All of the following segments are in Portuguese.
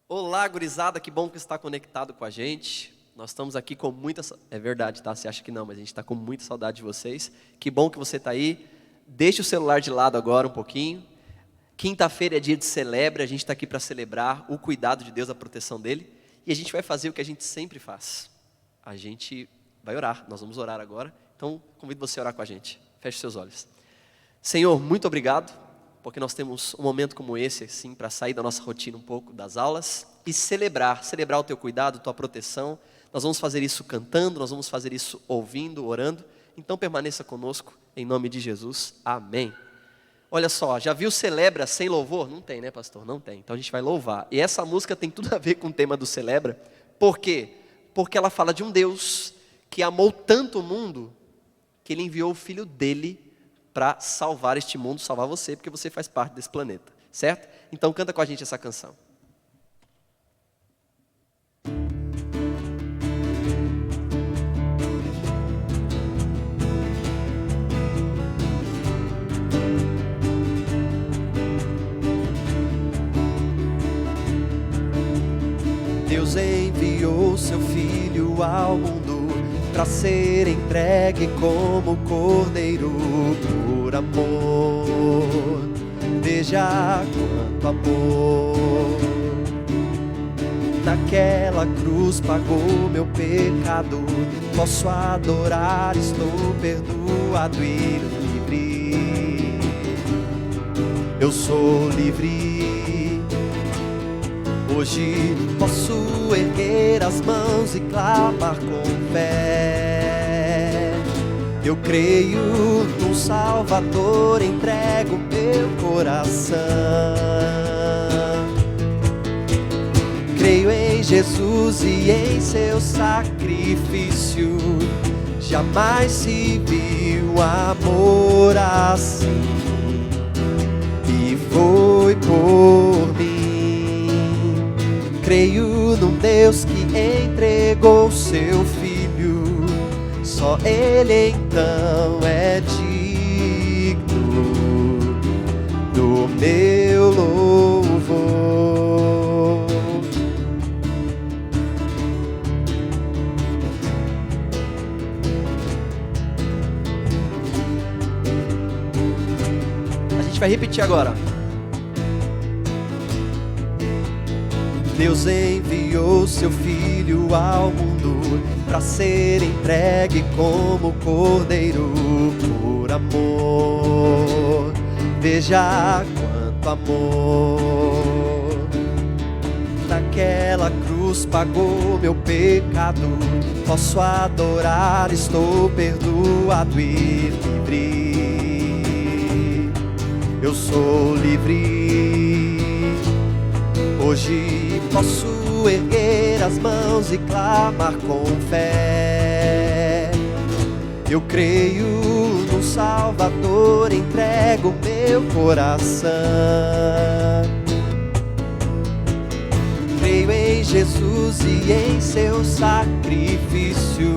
Olá, gurizada, que bom que está conectado com a gente. Nós estamos aqui com muita... É verdade, tá? Você acha que não, mas a gente está com muita saudade de vocês. Que bom que você está aí. Deixa o celular de lado agora um pouquinho. Quinta-feira é dia de celebra, a gente está aqui para celebrar o cuidado de Deus, a proteção dEle. E a gente vai fazer o que a gente sempre faz. A gente vai orar, nós vamos orar agora. Então, convido você a orar com a gente. Feche seus olhos. Senhor, muito obrigado, porque nós temos um momento como esse, assim, para sair da nossa rotina um pouco das aulas e celebrar o teu cuidado, tua proteção. Nós vamos fazer isso cantando, nós vamos fazer isso ouvindo, orando. Então permaneça conosco, em nome de Jesus. Amém. Olha só, já viu Celebra sem louvor? Não tem, né, pastor? Não tem. Então a gente vai louvar. E essa música tem tudo a ver com o tema do Celebra. Por quê? Porque ela fala de um Deus que amou tanto o mundo que Ele enviou o Filho dEle para salvar este mundo, salvar você, porque você faz parte desse planeta, certo? Então canta com a gente essa canção. Deus enviou seu Filho ao mundo para ser entregue como cordeiro por amor. Veja quanto amor. Naquela cruz pagou meu pecado. Posso adorar, estou perdoado e livre. Eu sou livre. Hoje posso erguer as mãos e clamar com fé. Eu creio num Salvador, entrego meu coração. Creio em Jesus e em seu sacrifício. Jamais se viu amor assim. E foi por mim. Creio num Deus que entregou seu Filho. Só Ele então é digno do meu louvor. A gente vai repetir agora. Deus enviou seu Filho ao mundo para ser entregue como cordeiro por amor. Veja quanto amor. Naquela cruz pagou meu pecado. Posso adorar, estou perdoado e livre. Eu sou livre. Hoje posso erguer as mãos e clamar com fé. Eu creio no Salvador, entrego meu coração. Creio em Jesus e em seu sacrifício.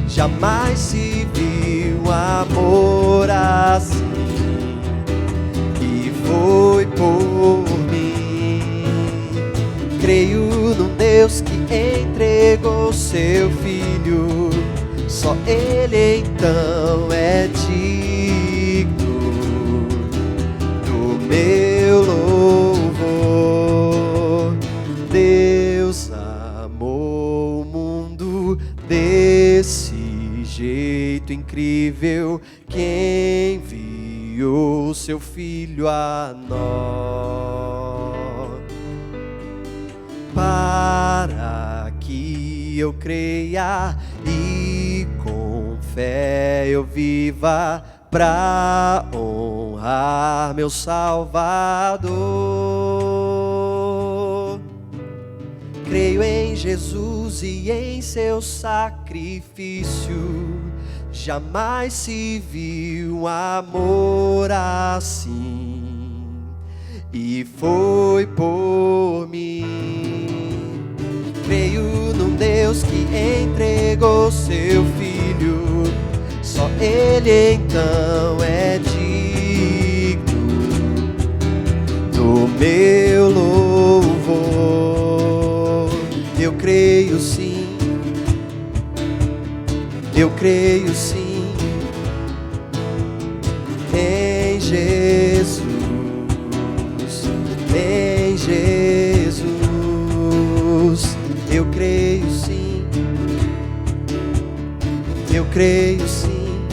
Jamais se viu amor assim. E foi por mim. Creio num Deus que entregou seu Filho. Só Ele então é digno do meu louvor. Deus amou o mundo desse jeito incrível, que enviou seu Filho a nós. Para que eu creia e com fé eu viva, para honrar meu Salvador. Creio em Jesus e em seu sacrifício. Jamais se viu amor assim. E foi por mim. Creio num Deus que entregou seu Filho. Só Ele então é digno do meu louvor. Eu creio sim em Jesus, em Jesus. Eu creio sim, eu creio sim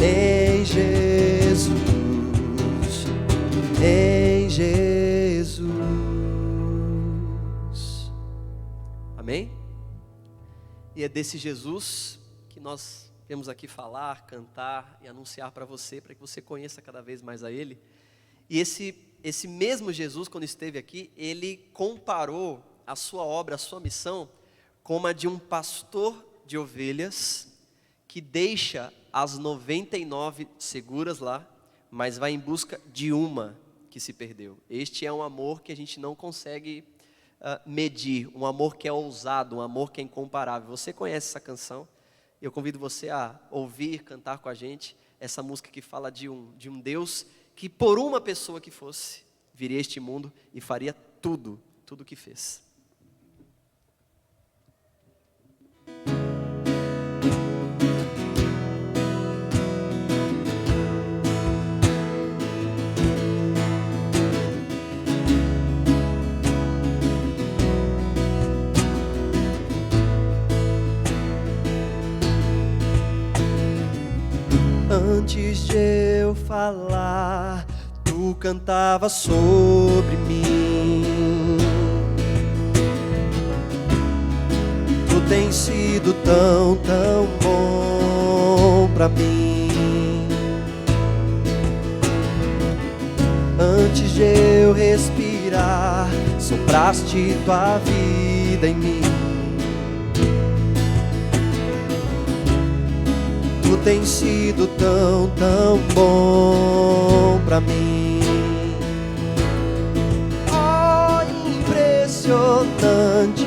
em Jesus, em Jesus. Amém? E é desse Jesus que nós temos aqui falar, cantar e anunciar para você, para que você conheça cada vez mais a Ele. E esse mesmo Jesus, quando esteve aqui, Ele comparou a sua obra, a sua missão, como a de um pastor de ovelhas que deixa as 99 seguras lá, mas vai em busca de uma que se perdeu. Este é um amor que a gente não consegue medir, um amor que é ousado, um amor que é incomparável. Você conhece essa canção? Eu convido você a ouvir, cantar com a gente essa música que fala de um Deus que por uma pessoa que fosse, viria a este mundo e faria tudo o que fez. Antes de eu falar, tu cantava sobre mim. Tu tens sido tão, tão bom pra mim. Antes de eu respirar, sopraste tua vida em mim. Tu tens sido tão, tão bom pra mim. Oh, impressionante,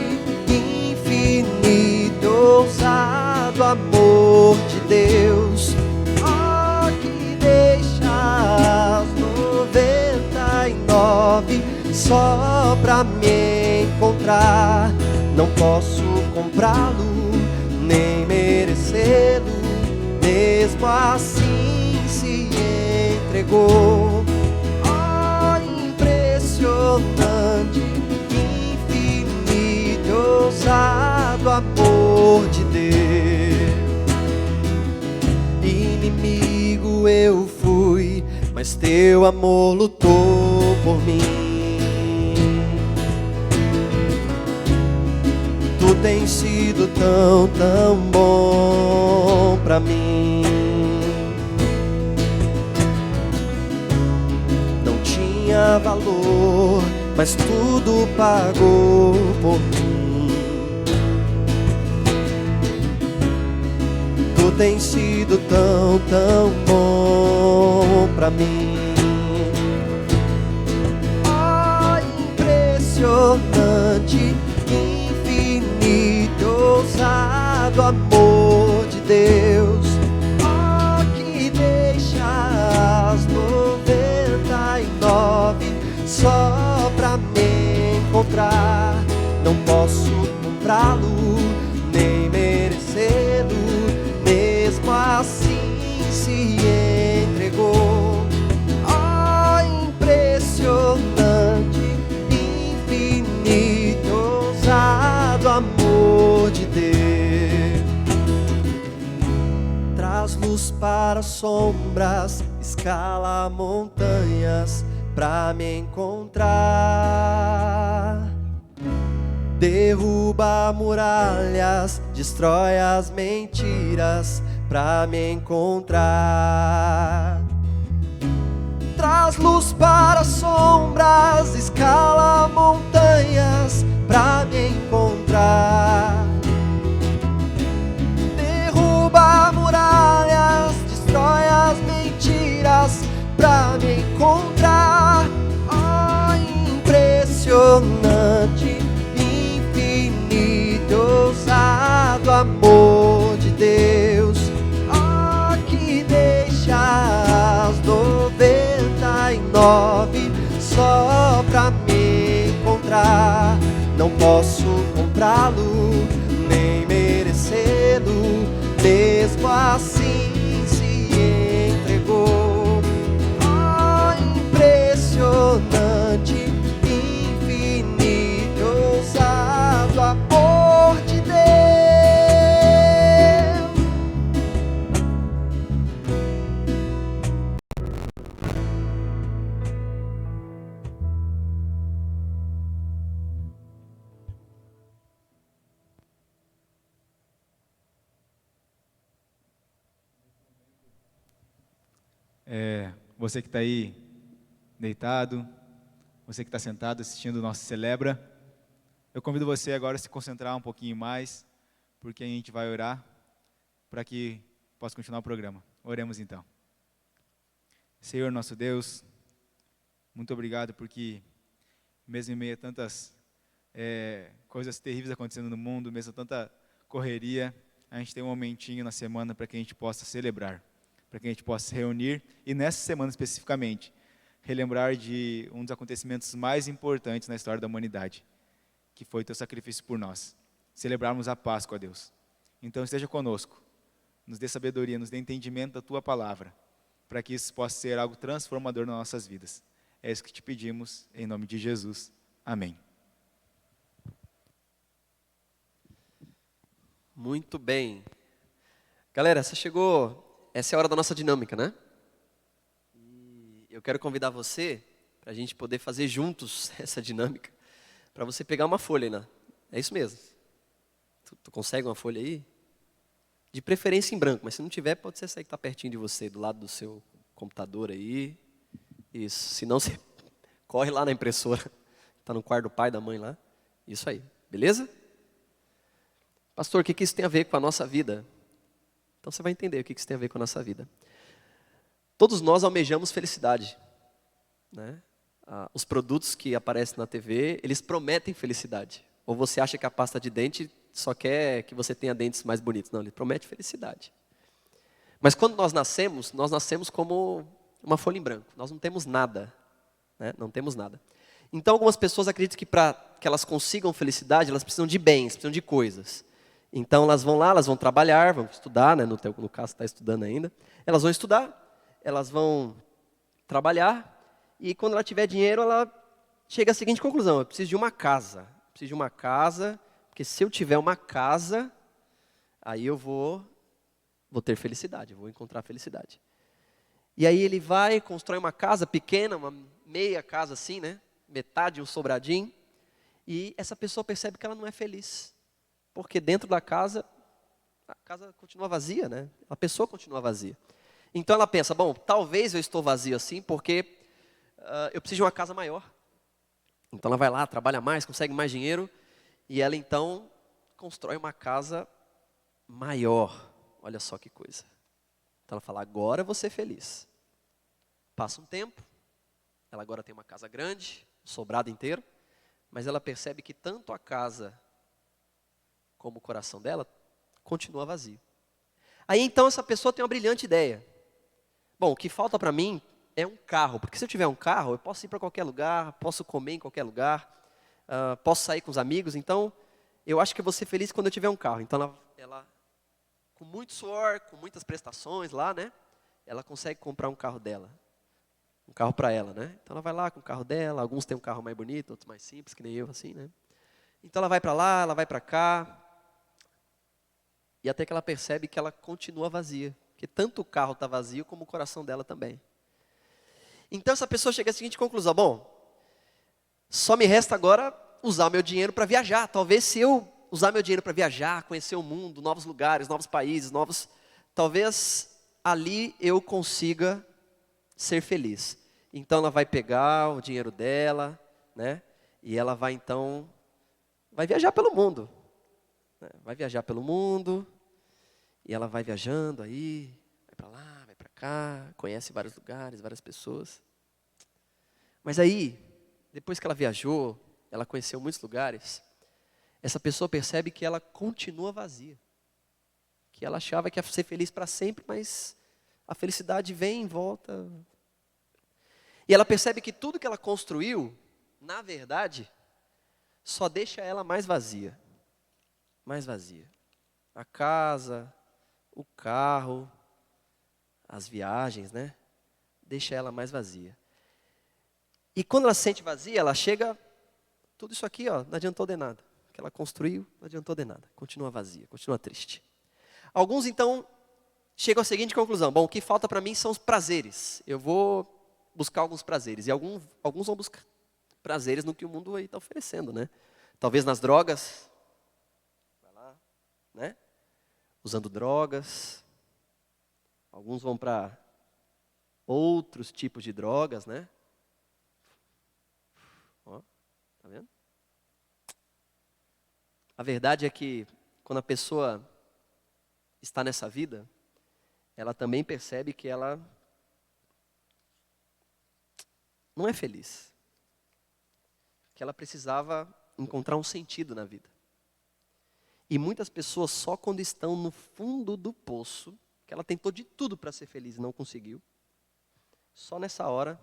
infinito, ousado amor de Deus. Oh, que deixa as 99 só pra me encontrar. Não posso comprá-lo, nem merecê-lo. Mesmo assim se entregou. Oh, impressionante, infinito, ousado amor de Deus. Inimigo eu fui, mas teu amor lutou por mim. Tu tens sido tão, tão bom pra mim. Não tinha valor, mas tudo pagou por mim. Tu tens sido tão, tão bom pra mim. Oh, impressionante, infinito, ousado amor de Deus. Oh, que deixa as 99 só pra me encontrar. Não posso comprá-lo, nem merecê-lo. Mesmo assim se entregou. Oh, impressionante, infinito, ousado amor de Deus. Traz luz para sombras, escala montanhas pra me encontrar. Derruba muralhas, destrói as mentiras pra me encontrar. Traz luz para sombras, escala montanhas pra me encontrar. Derruba muralhas, destrói as mentiras pra me encontrar. Oh, impressionante, infinito, ousado amor de Deus. Oh, que deixa as 99 só pra me encontrar. Não posso comprá-lo, nem merecer. pelo, mesmo assim se entregou. Oh, impressionante, infinito, ousado amor de Deus. Você que está aí deitado, você que está sentado assistindo o nosso Celebra, eu convido você agora a se concentrar um pouquinho mais, porque a gente vai orar para que possa continuar o programa. Oremos então. Senhor nosso Deus, muito obrigado porque mesmo em meio a tantas coisas terríveis acontecendo no mundo, mesmo a tanta correria, a gente tem um momentinho na semana para que a gente possa celebrar, para que a gente possa se reunir e nessa semana especificamente, relembrar de um dos acontecimentos mais importantes na história da humanidade, que foi o teu sacrifício por nós, celebrarmos a Páscoa, Deus. Então esteja conosco, nos dê sabedoria, nos dê entendimento da tua palavra, para que isso possa ser algo transformador nas nossas vidas. É isso que te pedimos, em nome de Jesus. Amém. Muito bem. Galera, essa é a hora da nossa dinâmica, né? E eu quero convidar você, para a gente poder fazer juntos essa dinâmica, para você pegar uma folha aí, né? É isso mesmo. Tu consegue uma folha aí? De preferência em branco, mas se não tiver, pode ser essa aí que está pertinho de você, do lado do seu computador aí. Isso, se não, você corre lá na impressora, está no quarto do pai, da mãe lá. Isso aí, beleza? Pastor, o que isso tem a ver com a nossa vida? Então você vai entender o que isso tem a ver com a nossa vida. Todos nós almejamos felicidade, né? Os produtos que aparecem na TV, eles prometem felicidade. Ou você acha que a pasta de dente só quer que você tenha dentes mais bonitos. Não, ele promete felicidade. Mas quando nós nascemos como uma folha em branco. Nós não temos nada, né? Não temos nada. Então algumas pessoas acreditam que para que elas consigam felicidade, elas precisam de bens, precisam de coisas. Então elas vão lá, elas vão trabalhar, vão estudar, né? No caso está estudando ainda. Elas vão estudar, elas vão trabalhar, e quando ela tiver dinheiro, ela chega à seguinte conclusão: eu preciso de uma casa. Preciso de uma casa, porque se eu tiver uma casa, aí eu vou ter felicidade, eu vou encontrar felicidade. E aí ele vai, constrói uma casa pequena, uma meia casa assim, né? Metade, um sobradinho, e essa pessoa percebe que ela não é feliz. Porque dentro da casa, a casa continua vazia, né? A pessoa continua vazia. Então ela pensa, bom, talvez eu estou vazio assim porque eu preciso de uma casa maior. Então ela vai lá, trabalha mais, consegue mais dinheiro, e ela então constrói uma casa maior. Olha só que coisa. Então ela fala, agora eu vou ser feliz. Passa um tempo, ela agora tem uma casa grande, um sobrado inteiro, mas ela percebe que tanto a casa como o coração dela continua vazio. Aí então essa pessoa tem uma brilhante ideia. Bom, o que falta para mim é um carro, porque se eu tiver um carro, eu posso ir para qualquer lugar, posso comer em qualquer lugar, posso sair com os amigos, então eu acho que eu vou ser feliz quando eu tiver um carro. Então ela com muito suor, com muitas prestações lá, né? Ela consegue comprar um carro dela. Um carro para ela, né? Então ela vai lá com o carro dela, alguns têm um carro mais bonito, outros mais simples, que nem eu, assim, né? Então ela vai para lá, ela vai para cá, e até que ela percebe que ela continua vazia, que tanto o carro está vazio como o coração dela também. Então essa pessoa chega à seguinte conclusão: bom, só me resta agora usar o meu dinheiro para viajar. Talvez se eu usar meu dinheiro para viajar, conhecer o mundo, novos lugares, novos países, talvez ali eu consiga ser feliz. Então ela vai pegar o dinheiro dela, né? E ela vai então, vai viajar pelo mundo. Né? Vai viajar pelo mundo, e ela vai viajando aí, vai para lá, vai para cá, conhece vários lugares, várias pessoas. Mas aí, depois que ela viajou, ela conheceu muitos lugares, essa pessoa percebe que ela continua vazia. Que ela achava que ia ser feliz para sempre, mas a felicidade vem e volta. E ela percebe que tudo que ela construiu, na verdade, só deixa ela mais vazia. Mais vazia. A casa, o carro, as viagens, né? Deixa ela mais vazia. E quando ela se sente vazia, ela chega, tudo isso aqui, ó, não adiantou de nada. O que ela construiu, não adiantou de nada. Continua vazia, continua triste. Alguns, então, chegam à seguinte conclusão. Bom, o que falta para mim são os prazeres. Eu vou buscar alguns prazeres. E alguns vão buscar prazeres no que o mundo aí está oferecendo, né? Talvez nas drogas. Vai lá, né? Usando drogas. Alguns vão para outros tipos de drogas, né? Ó, tá vendo? A verdade é que quando a pessoa está nessa vida, ela também percebe que ela não é feliz. Que ela precisava encontrar um sentido na vida. E muitas pessoas só quando estão no fundo do poço, que ela tentou de tudo para ser feliz e não conseguiu, só nessa hora,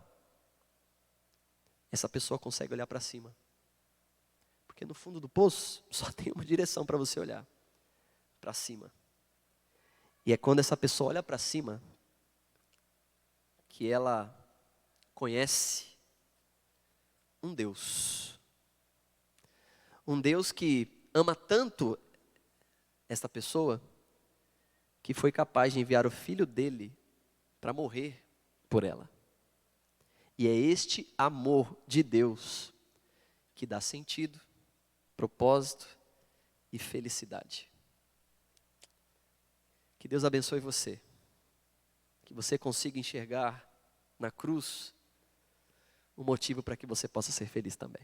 essa pessoa consegue olhar para cima. Porque no fundo do poço, só tem uma direção para você olhar. Para cima. E é quando essa pessoa olha para cima, que ela conhece um Deus. Um Deus que ama tanto esta pessoa, que foi capaz de enviar o filho dele para morrer por ela. E é este amor de Deus que dá sentido, propósito e felicidade. Que Deus abençoe você. Que você consiga enxergar na cruz o motivo para que você possa ser feliz também.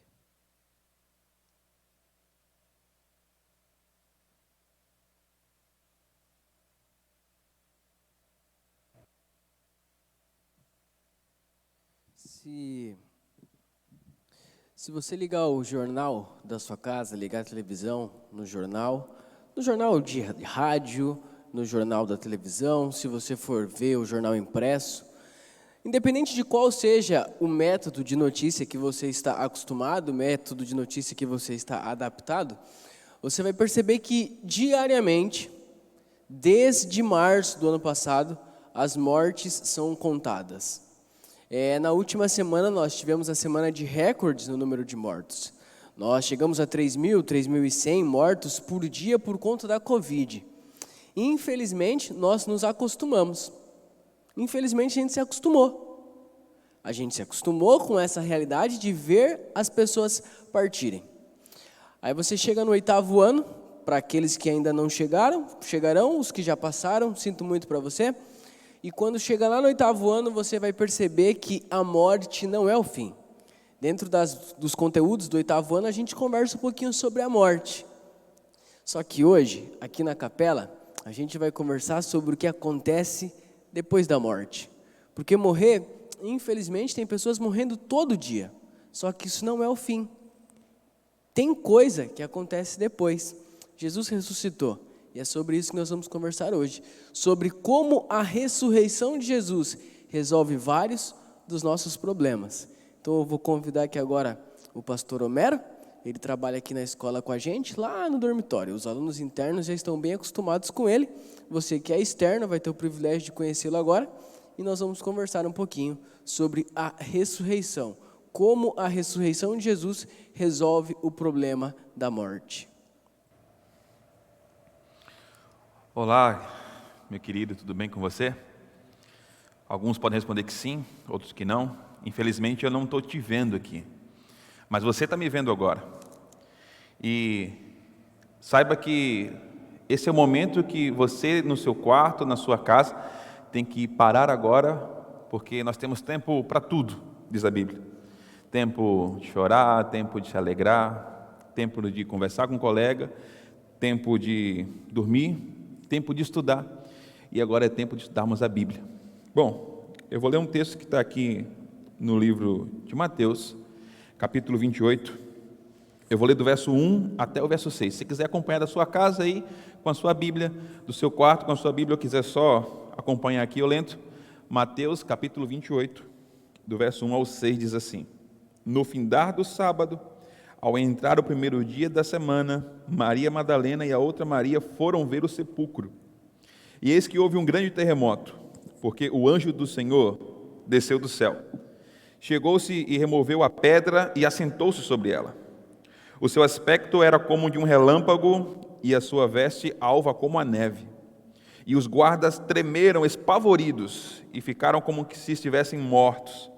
Se você ligar o jornal da sua casa, ligar a televisão no jornal de rádio, no jornal da televisão, se você for ver o jornal impresso, independente de qual seja o método de notícia que você está acostumado, o método de notícia que você está adaptado, você vai perceber que diariamente, desde março do ano passado, as mortes são contadas. Na última semana, nós tivemos a semana de recordes no número de mortos. Nós chegamos a 3.000, 3.100 mortos por dia por conta da Covid. Infelizmente, nós nos acostumamos. Infelizmente, a gente se acostumou. A gente se acostumou com essa realidade de ver as pessoas partirem. Aí você chega no 8º ano, para aqueles que ainda não chegarão, os que já passaram, sinto muito para você. E quando chega lá no 8º ano, você vai perceber que a morte não é o fim. Dentro dos conteúdos do 8º ano, a gente conversa um pouquinho sobre a morte. Só que hoje, aqui na capela, a gente vai conversar sobre o que acontece depois da morte. Porque morrer, infelizmente, tem pessoas morrendo todo dia. Só que isso não é o fim. Tem coisa que acontece depois. Jesus ressuscitou. E é sobre isso que nós vamos conversar hoje. Sobre como a ressurreição de Jesus resolve vários dos nossos problemas. Então eu vou convidar aqui agora o pastor Homero. Ele trabalha aqui na escola com a gente, lá no dormitório. Os alunos internos já estão bem acostumados com ele. Você que é externo vai ter o privilégio de conhecê-lo agora. E nós vamos conversar um pouquinho sobre a ressurreição. Como a ressurreição de Jesus resolve o problema da morte. Olá, meu querido, tudo bem com você? Alguns podem responder que sim, outros que não. Infelizmente eu não estou te vendo aqui, mas você está me vendo agora. E saiba que esse é o momento que você, no seu quarto, na sua casa, tem que parar agora, porque nós temos tempo para tudo, diz a Bíblia. Tempo de chorar, tempo de se alegrar, tempo de conversar com um colega, tempo de dormir, tempo de estudar, e agora é tempo de estudarmos a Bíblia. Bom, eu vou ler um texto que está aqui no livro de Mateus, capítulo 28. Eu vou ler do verso 1 até o verso 6. Se você quiser acompanhar da sua casa aí, com a sua Bíblia, do seu quarto com a sua Bíblia, ou quiser só acompanhar aqui, eu lento. Mateus, capítulo 28, do verso 1 ao 6, diz assim: No findar do sábado, Ao entrar o primeiro dia da semana, Maria Madalena e a outra Maria foram ver o sepulcro. E eis que houve um grande terremoto, porque o anjo do Senhor desceu do céu. Chegou-se e removeu a pedra e assentou-se sobre ela. O seu aspecto era como de um relâmpago e a sua veste alva como a neve. E os guardas tremeram espavoridos e ficaram como que se estivessem mortos.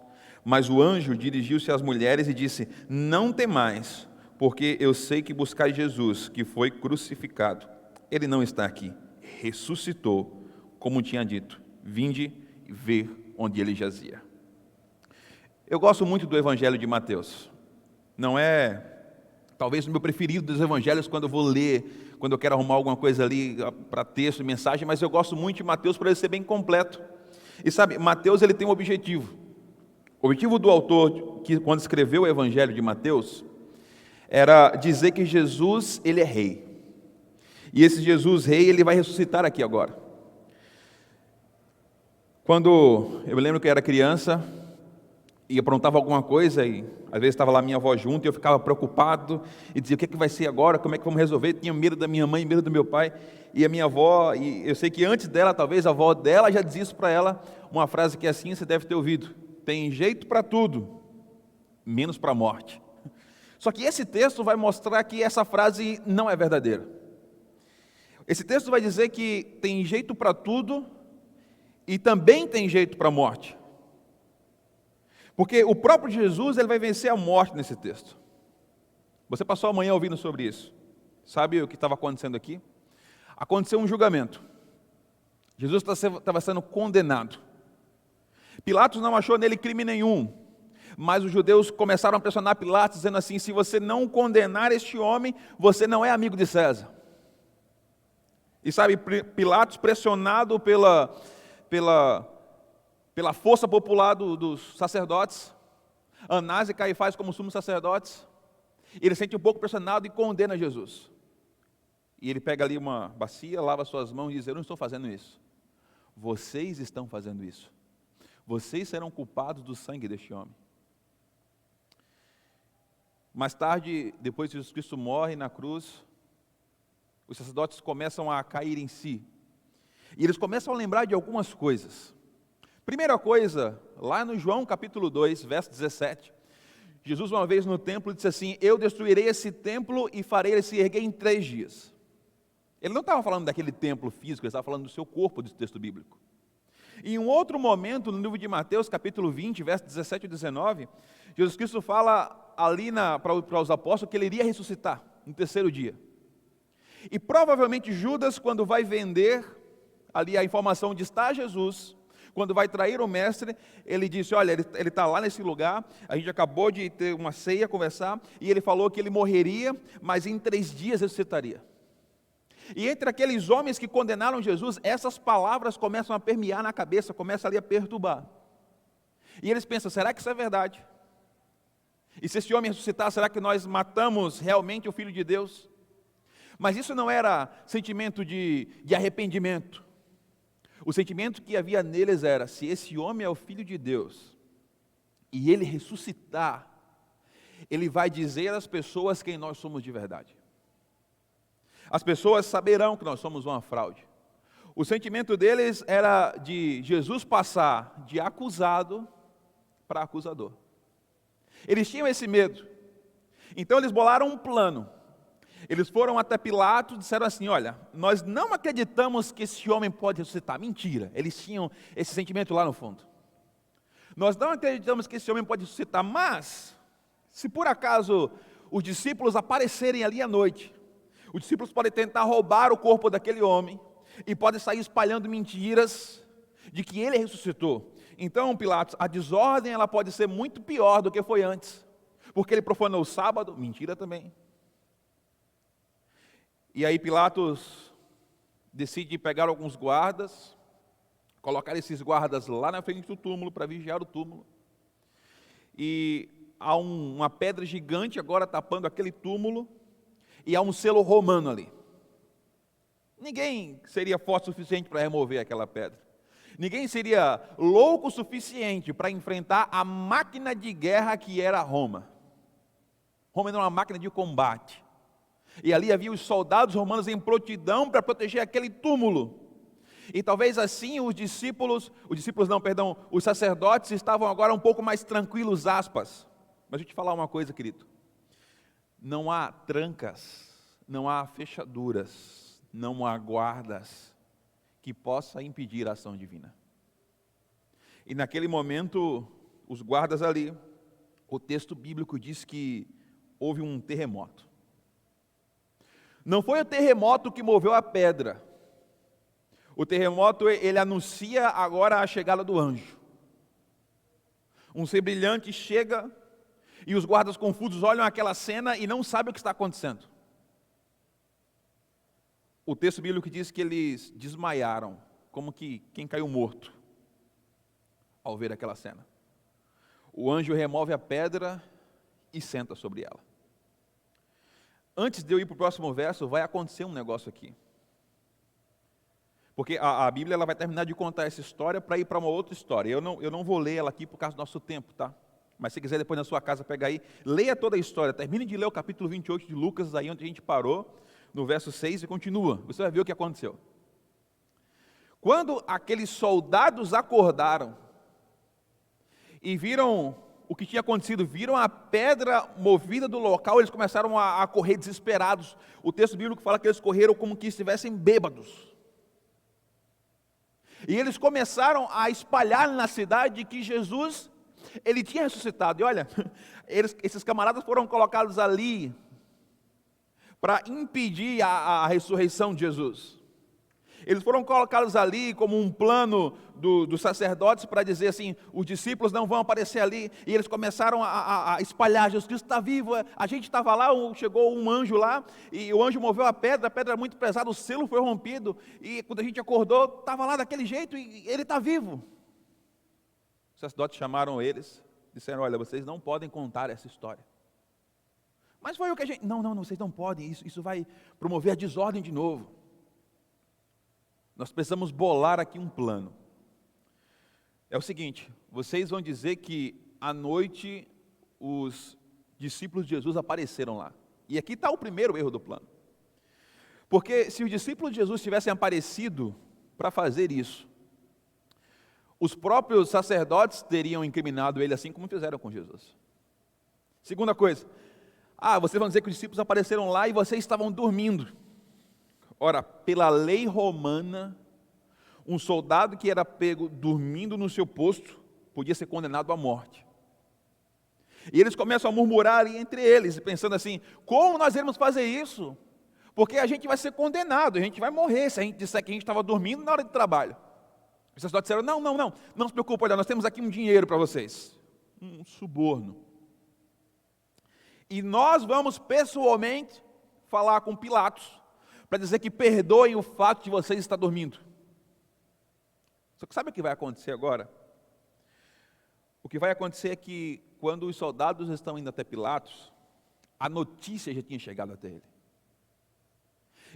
Mas o anjo dirigiu-se às mulheres e disse: não temais, porque eu sei que buscais Jesus, que foi crucificado. Ele não está aqui, ressuscitou, como tinha dito. Vinde e ver onde ele jazia. Eu gosto muito do Evangelho de Mateus. Não é, talvez, o meu preferido dos evangelhos quando eu vou ler, quando eu quero arrumar alguma coisa ali para texto, mensagem, mas eu gosto muito de Mateus por ele ser bem completo. E sabe, Mateus ele tem um objetivo. O objetivo do autor, que quando escreveu o Evangelho de Mateus, era dizer que Jesus, ele é rei. E esse Jesus rei, ele vai ressuscitar aqui agora. Quando eu me lembro que eu era criança e aprontava alguma coisa, e às vezes estava lá minha avó junto, e eu ficava preocupado, e dizia, o que é que vai ser agora, como é que vamos resolver? Tinha medo da minha mãe, medo do meu pai, e a minha avó, e eu sei que antes dela, talvez a avó dela já dizia isso para ela, uma frase que assim você deve ter ouvido: tem jeito para tudo, menos para a morte. Só que esse texto vai mostrar que essa frase não é verdadeira. Esse texto vai dizer que tem jeito para tudo e também tem jeito para a morte. Porque o próprio Jesus, ele vai vencer a morte nesse texto. Você passou a manhã ouvindo sobre isso. Sabe o que estava acontecendo aqui? Aconteceu um julgamento. Jesus estava sendo condenado. Pilatos não achou nele crime nenhum, mas os judeus começaram a pressionar Pilatos, dizendo assim: se você não condenar este homem, você não é amigo de César. E sabe, Pilatos, pressionado pela força popular dos sacerdotes, Anás e Caifás como sumos sacerdotes, ele sente um pouco pressionado e condena Jesus. E ele pega ali uma bacia, lava suas mãos e diz: eu não estou fazendo isso, vocês estão fazendo isso. Vocês serão culpados do sangue deste homem. Mais tarde, depois que Jesus Cristo morre na cruz, os sacerdotes começam a cair em si. E eles começam a lembrar de algumas coisas. Primeira coisa, lá no João capítulo 2, verso 17, Jesus uma vez no templo disse assim: eu destruirei esse templo e farei ele se erguer em 3 dias. Ele não estava falando daquele templo físico, ele estava falando do seu corpo, desse texto bíblico. Em um outro momento, no livro de Mateus, capítulo 20, versos 17 e 19, Jesus Cristo fala ali para os apóstolos que ele iria ressuscitar no 3º dia. E provavelmente Judas, quando vai vender ali a informação de estar Jesus, quando vai trair o mestre, ele disse: olha, ele está lá nesse lugar, a gente acabou de ter uma ceia, conversar, e ele falou que ele morreria, mas em 3 dias ressuscitaria. E entre aqueles homens que condenaram Jesus, essas palavras começam a permear na cabeça, começam ali a perturbar. E eles pensam: será que isso é verdade? E se esse homem ressuscitar, será que nós matamos realmente o Filho de Deus? Mas isso não era sentimento de arrependimento. O sentimento que havia neles era: se esse homem é o Filho de Deus, e ele ressuscitar, ele vai dizer às pessoas quem nós somos de verdade. As pessoas saberão que nós somos uma fraude. O sentimento deles era de Jesus passar de acusado para acusador. Eles tinham esse medo. Então eles bolaram um plano. Eles foram até Pilatos e disseram assim: olha, nós não acreditamos que esse homem pode ressuscitar. Mentira, eles tinham esse sentimento lá no fundo. Nós não acreditamos que esse homem pode ressuscitar, mas se por acaso os discípulos aparecerem ali à noite, os discípulos podem tentar roubar o corpo daquele homem e podem sair espalhando mentiras de que ele ressuscitou. Então, Pilatos, a desordem ela pode ser muito pior do que foi antes, porque ele profanou o sábado, mentira também. E aí Pilatos decide pegar alguns guardas, colocar esses guardas lá na frente do túmulo para vigiar o túmulo. E há uma pedra gigante agora tapando aquele túmulo, e há um selo romano ali. Ninguém seria forte o suficiente para remover aquela pedra. Ninguém seria louco o suficiente para enfrentar a máquina de guerra que era Roma. Roma era uma máquina de combate. E ali havia os soldados romanos em prontidão para proteger aquele túmulo. E talvez assim os sacerdotes estavam agora um pouco mais tranquilos, aspas. Mas deixa eu te falar uma coisa, querido. Não há trancas, não há fechaduras, não há guardas que possa impedir a ação divina. E naquele momento, os guardas ali, o texto bíblico diz que houve um terremoto. Não foi o terremoto que moveu a pedra. O terremoto, ele anuncia agora a chegada do anjo. Um ser brilhante chega e os guardas confusos olham aquela cena e não sabem o que está acontecendo. O texto bíblico diz que eles desmaiaram, como que quem caiu morto ao ver aquela cena. O anjo remove a pedra e senta sobre ela. Antes de eu ir para o próximo verso, vai acontecer um negócio aqui. Porque a Bíblia ela vai terminar de contar essa história para ir para uma outra história. Eu não vou ler ela aqui por causa do nosso tempo, tá? Mas se quiser depois na sua casa pegar aí, leia toda a história. Termine de ler o capítulo 28 de Lucas, aí onde a gente parou, no verso 6 e continua. Você vai ver o que aconteceu. Quando aqueles soldados acordaram e viram o que tinha acontecido, viram a pedra movida do local, eles começaram a correr desesperados. O texto bíblico fala que eles correram como que estivessem bêbados. E eles começaram a espalhar na cidade que Jesus, ele tinha ressuscitado. E olha, esses camaradas foram colocados ali para impedir a ressurreição de Jesus. Eles foram colocados ali como um plano dos sacerdotes para dizer assim, os discípulos não vão aparecer ali, e eles começaram a espalhar, Jesus Cristo está vivo, a gente estava lá, chegou um anjo lá, e o anjo moveu a pedra era muito pesada, o selo foi rompido, e quando a gente acordou, estava lá daquele jeito, e ele está vivo. Os sacerdotes chamaram eles, disseram, olha, vocês não podem contar essa história. Mas foi o que a gente, não, vocês não podem, isso vai promover a desordem de novo. Nós precisamos bolar aqui um plano. É o seguinte, vocês vão dizer que à noite os discípulos de Jesus apareceram lá. E aqui está o primeiro erro do plano. Porque se os discípulos de Jesus tivessem aparecido para fazer isso, os próprios sacerdotes teriam incriminado ele assim como fizeram com Jesus. Segunda coisa, vocês vão dizer que os discípulos apareceram lá e vocês estavam dormindo. Ora, pela lei romana, um soldado que era pego dormindo no seu posto, podia ser condenado à morte. E eles começam a murmurar ali entre eles, pensando assim, como nós iremos fazer isso? Porque a gente vai ser condenado, a gente vai morrer, se a gente disser que a gente estava dormindo na hora de trabalho. Os sacerdotes disseram, não se preocupe, olha, nós temos aqui um dinheiro para vocês, um suborno. E nós vamos pessoalmente falar com Pilatos, para dizer que perdoem o fato de vocês estar dormindo. Só que sabe o que vai acontecer agora? O que vai acontecer é que quando os soldados estão indo até Pilatos, a notícia já tinha chegado até ele.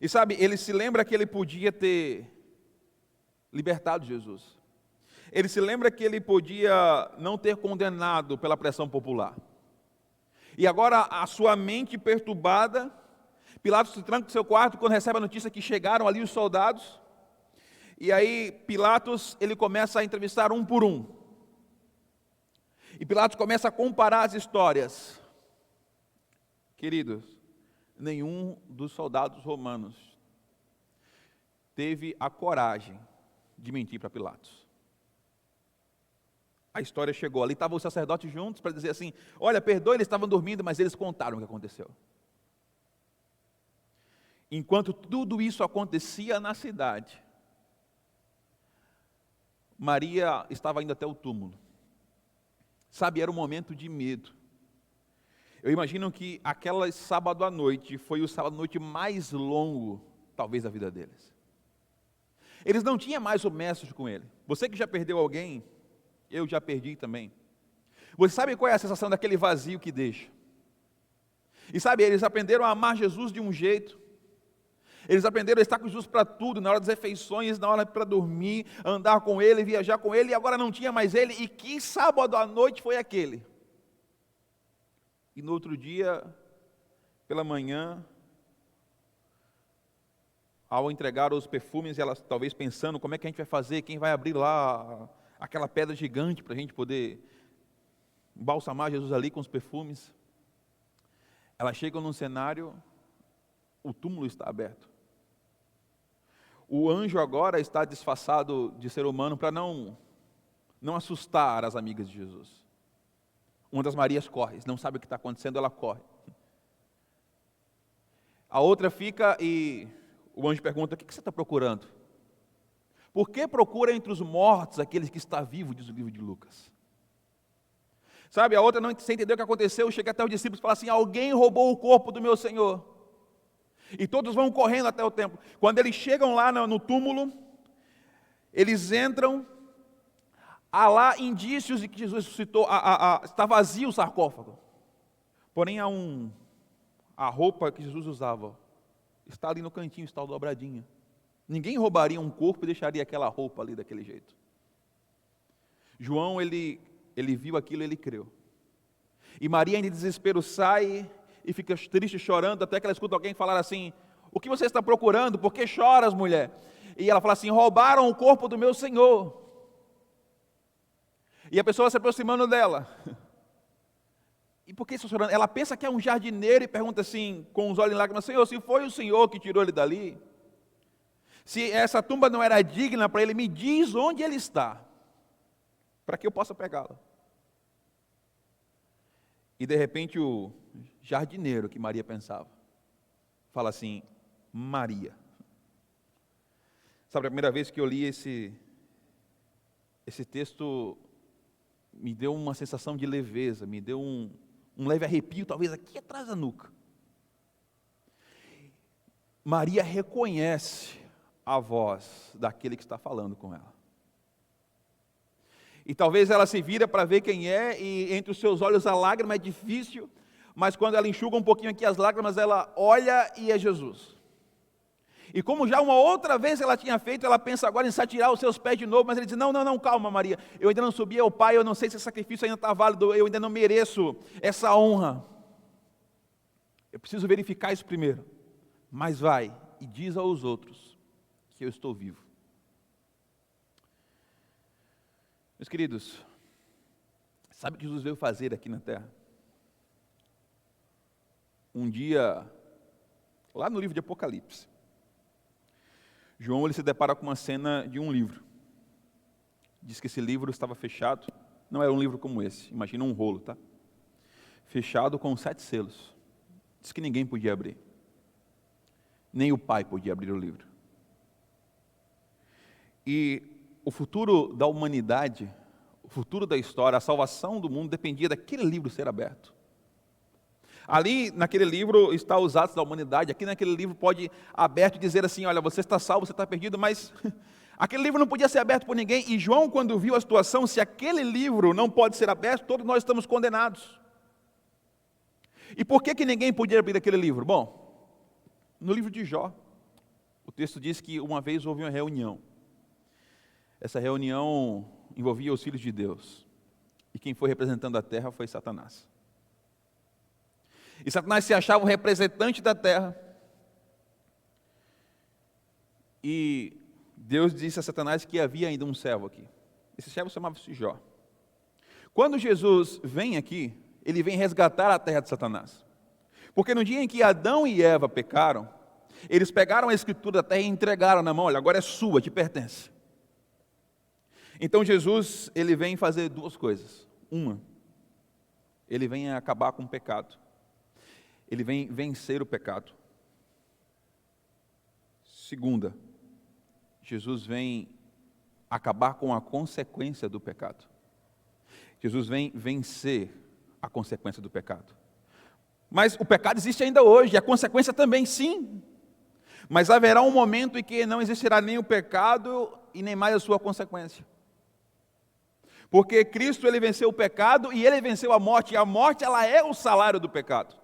E sabe, ele se lembra que ele podia ter libertado Jesus. Ele se lembra que ele podia não ter condenado pela pressão popular. E agora a sua mente perturbada, Pilatos se tranca no seu quarto quando recebe a notícia que chegaram ali os soldados. E aí Pilatos, ele começa a entrevistar um por um. E Pilatos começa a comparar as histórias. Queridos, nenhum dos soldados romanos teve a coragem de mentir para Pilatos. A história chegou, ali estavam os sacerdotes juntos para dizer assim, olha, perdoe, eles estavam dormindo, mas eles contaram o que aconteceu. Enquanto tudo isso acontecia na cidade, Maria estava indo até o túmulo. Sabe, era um momento de medo. Eu imagino que aquele sábado à noite foi o sábado à noite mais longo, talvez, da vida deles. Eles não tinham mais o mestre com ele. Você que já perdeu alguém, eu já perdi também. Você sabe qual é a sensação daquele vazio que deixa? E sabe, eles aprenderam a amar Jesus de um jeito. Eles aprenderam a estar com Jesus para tudo, na hora das refeições, na hora para dormir, andar com Ele, viajar com Ele, e agora não tinha mais Ele, e que sábado à noite foi aquele? E no outro dia, pela manhã, ao entregar os perfumes, elas talvez pensando, como é que a gente vai fazer, quem vai abrir lá aquela pedra gigante para a gente poder balsamar Jesus ali com os perfumes. Elas chegam num cenário, o túmulo está aberto. O anjo agora está disfarçado de ser humano para não assustar as amigas de Jesus. Uma das Marias corre, não sabe o que está acontecendo, ela corre. A outra fica e o anjo pergunta, o que você está procurando? Por que procura entre os mortos aqueles que está vivo, diz o livro de Lucas? Sabe, a outra não sem entender o que aconteceu, chega até os discípulos e fala assim, alguém roubou o corpo do meu Senhor. E todos vão correndo até o templo. Quando eles chegam lá no túmulo, eles entram, há lá indícios de que Jesus ressuscitou, está vazio o sarcófago. Porém, a roupa que Jesus usava está ali no cantinho, está dobradinha. Ninguém roubaria um corpo e deixaria aquela roupa ali daquele jeito. João, ele viu aquilo, ele creu. E Maria, em desespero, sai e fica triste, chorando, até que ela escuta alguém falar assim, o que você está procurando? Por que choras, mulher? E ela fala assim, roubaram o corpo do meu Senhor. E a pessoa se aproximando dela. E por que está chorando? Ela pensa que é um jardineiro e pergunta assim, com os olhos em lágrimas, Senhor, se foi o Senhor que tirou ele dali, se essa tumba não era digna para ele, me diz onde ele está, para que eu possa pegá-lo. E de repente o jardineiro que Maria pensava, fala assim, Maria. Sabe, a primeira vez que eu li esse texto, me deu uma sensação de leveza, me deu um leve arrepio, talvez aqui atrás da nuca. Maria reconhece a voz daquele que está falando com ela. E talvez ela se vira para ver quem é, e entre os seus olhos a lágrima é difícil, mas quando ela enxuga um pouquinho aqui as lágrimas, ela olha e é Jesus. E como já uma outra vez ela tinha feito, ela pensa agora em se atirar os seus pés de novo, mas ele diz, não, calma Maria, eu ainda não subi ao Pai, eu não sei se esse sacrifício ainda está válido, eu ainda não mereço essa honra. Eu preciso verificar isso primeiro. Mas vai e diz aos outros que eu estou vivo. Meus queridos, sabe o que Jesus veio fazer aqui na terra? Um dia, lá no livro de Apocalipse, João ele se depara com uma cena de um livro. Diz que esse livro estava fechado, não era um livro como esse, imagina um rolo, tá? Fechado com 7 selos. Diz que ninguém podia abrir. Nem o Pai podia abrir o livro. E o futuro da humanidade, o futuro da história, a salvação do mundo dependia daquele livro ser aberto. Ali, naquele livro, está os atos da humanidade. Aqui naquele livro pode aberto dizer assim, olha, você está salvo, você está perdido, mas aquele livro não podia ser aberto por ninguém. E João, quando viu a situação, se aquele livro não pode ser aberto, todos nós estamos condenados. E por que ninguém podia abrir aquele livro? Bom, no livro de Jó, o texto diz que uma vez houve uma reunião. Essa reunião envolvia os filhos de Deus. E quem foi representando a terra foi Satanás. E Satanás se achava o representante da terra. E Deus disse a Satanás que havia ainda um servo aqui. Esse servo chamava-se Jó. Quando Jesus vem aqui, ele vem resgatar a terra de Satanás. Porque no dia em que Adão e Eva pecaram, eles pegaram a escritura da terra e entregaram na mão, olha, agora é sua, te pertence. Então Jesus, ele vem fazer 2 coisas. Uma, ele vem acabar com o pecado. Ele vem vencer o pecado. Segunda, Jesus vem acabar com a consequência do pecado. Jesus vem vencer a consequência do pecado. Mas o pecado existe ainda hoje, a consequência também sim. Mas haverá um momento em que não existirá nem o pecado e nem mais a sua consequência. Porque Cristo, ele venceu o pecado e ele venceu a morte. E a morte, ela é o salário do pecado.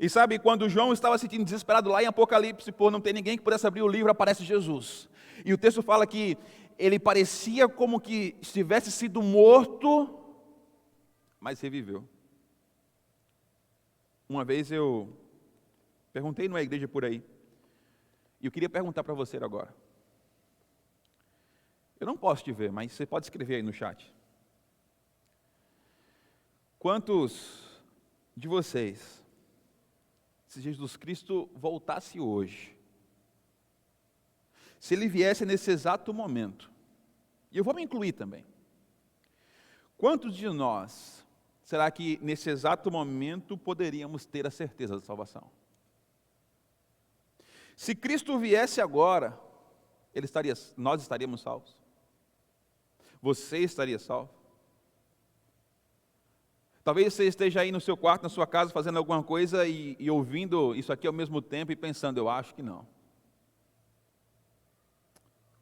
E sabe, quando João estava se sentindo desesperado lá em Apocalipse, por não ter ninguém que pudesse abrir o livro, aparece Jesus. E o texto fala que ele parecia como que tivesse sido morto, mas reviveu. Uma vez eu perguntei numa igreja por aí, e eu queria perguntar para você agora. Eu não posso te ver, mas você pode escrever aí no chat. Quantos de vocês, se Jesus Cristo voltasse hoje, se Ele viesse nesse exato momento, e eu vou me incluir também, quantos de nós, será que nesse exato momento poderíamos ter a certeza da salvação? Se Cristo viesse agora, nós estaríamos salvos? Você estaria salvo? Talvez você esteja aí no seu quarto, na sua casa, fazendo alguma coisa e ouvindo isso aqui ao mesmo tempo e pensando, eu acho que não.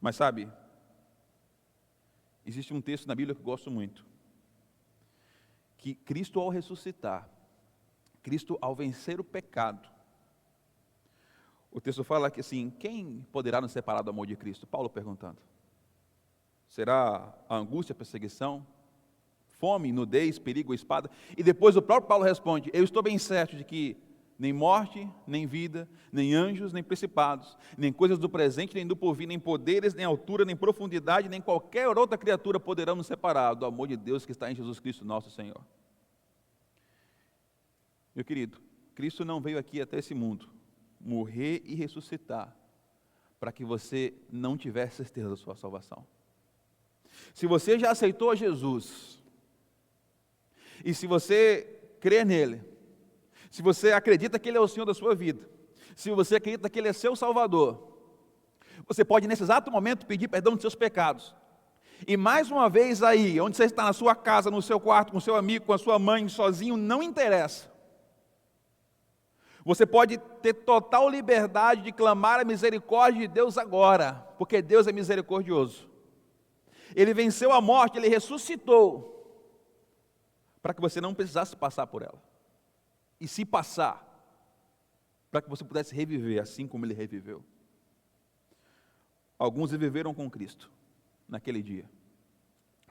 Mas sabe, existe um texto na Bíblia que eu gosto muito, que Cristo ao ressuscitar, Cristo ao vencer o pecado, o texto fala que assim, quem poderá nos separar do amor de Cristo? Paulo perguntando. Será a angústia, a perseguição, fome, nudez, perigo, espada? E depois o próprio Paulo responde, eu estou bem certo de que nem morte, nem vida, nem anjos, nem principados, nem coisas do presente, nem do porvir, nem poderes, nem altura, nem profundidade, nem qualquer outra criatura poderão nos separar do amor de Deus que está em Jesus Cristo nosso Senhor. Meu querido, Cristo não veio aqui até esse mundo morrer e ressuscitar para que você não tivesse certeza da sua salvação. Se você já aceitou Jesus, e se você crê nele, se você acredita que ele é o Senhor da sua vida, se você acredita que ele é seu Salvador, você pode nesse exato momento pedir perdão dos seus pecados. E mais uma vez aí, onde você está na sua casa, no seu quarto, com seu amigo, com a sua mãe, sozinho, não interessa. Você pode ter total liberdade de clamar a misericórdia de Deus agora, porque Deus é misericordioso. Ele venceu a morte, Ele ressuscitou, para que você não precisasse passar por ela. E se passar, para que você pudesse reviver assim como Ele reviveu. Alguns viveram com Cristo naquele dia,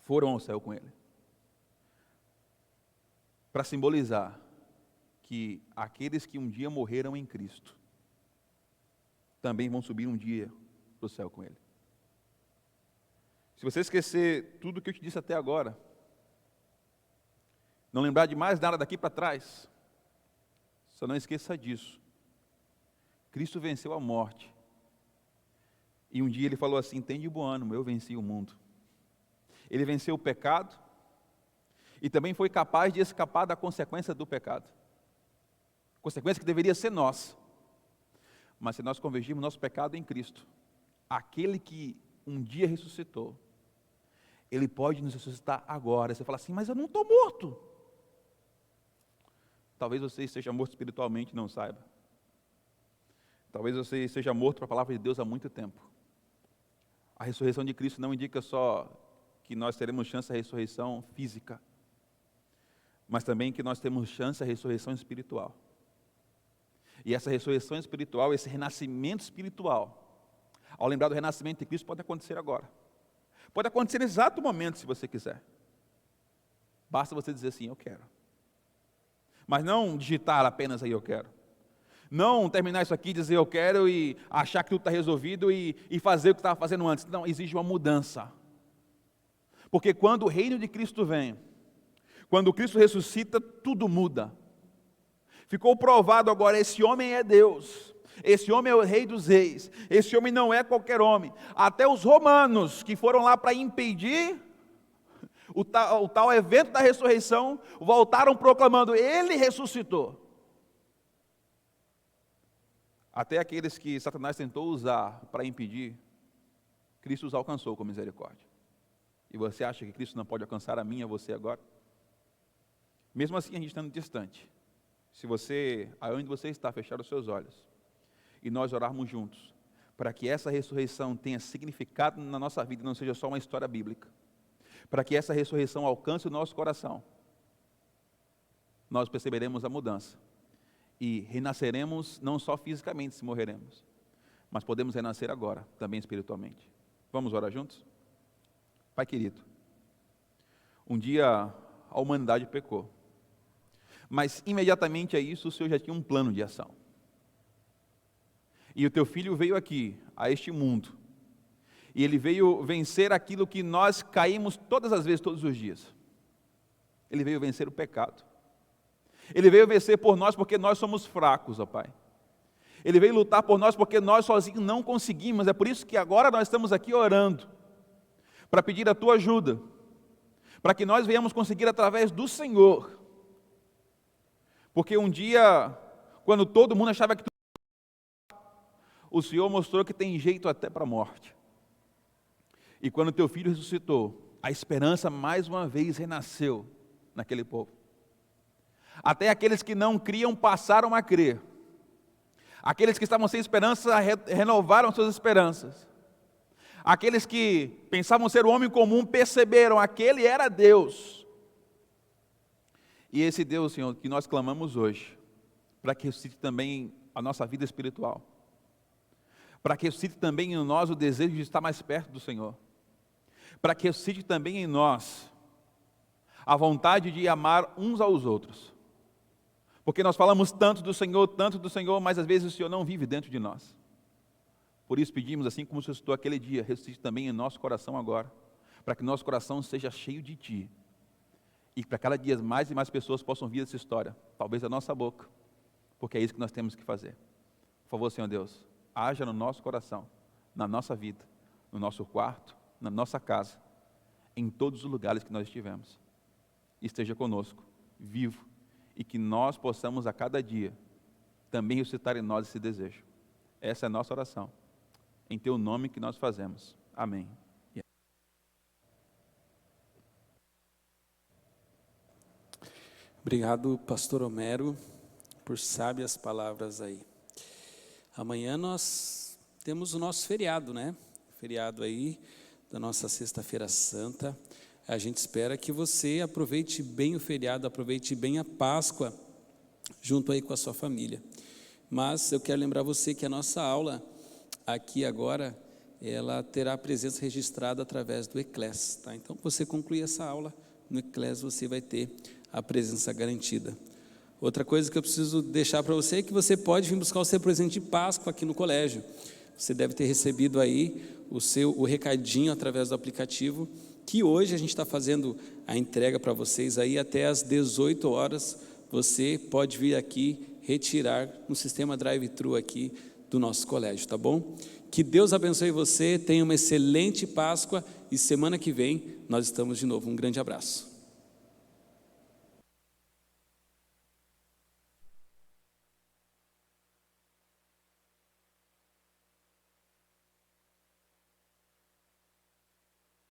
foram ao céu com Ele, para simbolizar que aqueles que um dia morreram em Cristo, também vão subir um dia para o céu com Ele. Se você esquecer tudo que eu te disse até agora, não lembrar de mais nada daqui para trás, só não esqueça disso. Cristo venceu a morte. E um dia Ele falou assim, tem de bom ânimo, eu venci o mundo. Ele venceu o pecado e também foi capaz de escapar da consequência do pecado. Consequência que deveria ser nossa. Mas se nós convergirmos nosso pecado em Cristo, aquele que um dia ressuscitou, Ele pode nos ressuscitar agora. Você fala assim, mas eu não estou morto. Talvez você esteja morto espiritualmente e não saiba. Talvez você esteja morto para a palavra de Deus há muito tempo. A ressurreição de Cristo não indica só que nós teremos chance à ressurreição física, mas também que nós temos chance à ressurreição espiritual. E essa ressurreição espiritual, esse renascimento espiritual, ao lembrar do renascimento de Cristo, pode acontecer agora. Pode acontecer no exato momento, se você quiser. Basta você dizer assim, eu quero. Mas não digitar apenas aí, eu quero. Não terminar isso aqui, dizer eu quero e achar que tudo está resolvido e fazer o que estava fazendo antes. Não, exige uma mudança. Porque quando o reino de Cristo vem, quando Cristo ressuscita, tudo muda. Ficou provado agora, esse homem é Deus. Esse homem é o Rei dos Reis. Esse homem não é qualquer homem. Até os romanos que foram lá para impedir o tal evento da ressurreição, voltaram proclamando, Ele ressuscitou. Até aqueles que Satanás tentou usar para impedir, Cristo os alcançou com misericórdia. E você acha que Cristo não pode alcançar a mim e a você agora? Mesmo assim, a gente estando distante, se você, aonde você está, fechar os seus olhos, e nós orarmos juntos, para que essa ressurreição tenha significado na nossa vida, e não seja só uma história bíblica, para que essa ressurreição alcance o nosso coração, nós perceberemos a mudança, e renasceremos não só fisicamente se morreremos, mas podemos renascer agora, também espiritualmente. Vamos orar juntos? Pai querido, um dia a humanidade pecou, Mas imediatamente a isso o Senhor já tinha um plano de ação. E o teu filho veio aqui, a este mundo, e ele veio vencer aquilo que nós caímos todas as vezes, todos os dias. Ele veio vencer o pecado. Ele veio vencer por nós porque nós somos fracos, ó Pai. Ele veio lutar por nós porque nós sozinhos não conseguimos. É por isso que agora nós estamos aqui orando, para pedir a tua ajuda, para que nós venhamos conseguir através do Senhor. Porque um dia, quando todo mundo achava que o Senhor mostrou que tem jeito até para a morte. E quando teu filho ressuscitou, a esperança mais uma vez renasceu naquele povo. Até aqueles que não criam passaram a crer. Aqueles que estavam sem esperança renovaram suas esperanças. Aqueles que pensavam ser o homem comum perceberam, aquele era Deus. E esse Deus, Senhor, que nós clamamos hoje, para que ressuscite também a nossa vida espiritual. Para que ressuscite também em nós o desejo de estar mais perto do Senhor. Para que ressuscite também em nós a vontade de amar uns aos outros. Porque nós falamos tanto do Senhor, mas às vezes o Senhor não vive dentro de nós. Por isso pedimos, assim como ressuscitou aquele dia, ressuscite também em nosso coração agora, para que nosso coração seja cheio de Ti. E para cada dia mais e mais pessoas possam ouvir essa história, talvez da nossa boca, porque é isso que nós temos que fazer. Por favor, Senhor Deus, haja no nosso coração, na nossa vida, no nosso quarto, na nossa casa, em todos os lugares que nós estivemos. Esteja conosco, vivo, e que nós possamos a cada dia também ressuscitar em nós esse desejo. Essa é a nossa oração. Em Teu nome que nós fazemos. Amém. Obrigado, pastor Homero, por sábias palavras aí. Amanhã nós temos o nosso feriado, né? Feriado aí da nossa Sexta-feira Santa. A gente espera que você aproveite bem o feriado, aproveite bem a Páscoa, junto aí com a sua família. Mas eu quero lembrar você que a nossa aula aqui agora, ela terá a presença registrada através do Eclés, tá? Então, você concluir essa aula no Eclés, você vai ter a presença garantida. Outra coisa que eu preciso deixar para você é que você pode vir buscar o seu presente de Páscoa aqui no colégio. Você deve ter recebido aí o recadinho através do aplicativo, que hoje a gente está fazendo a entrega para vocês aí até às 18 horas. Você pode vir aqui retirar no sistema drive-thru aqui do nosso colégio, tá bom? Que Deus abençoe você, tenha uma excelente Páscoa e semana que vem nós estamos de novo. Um grande abraço.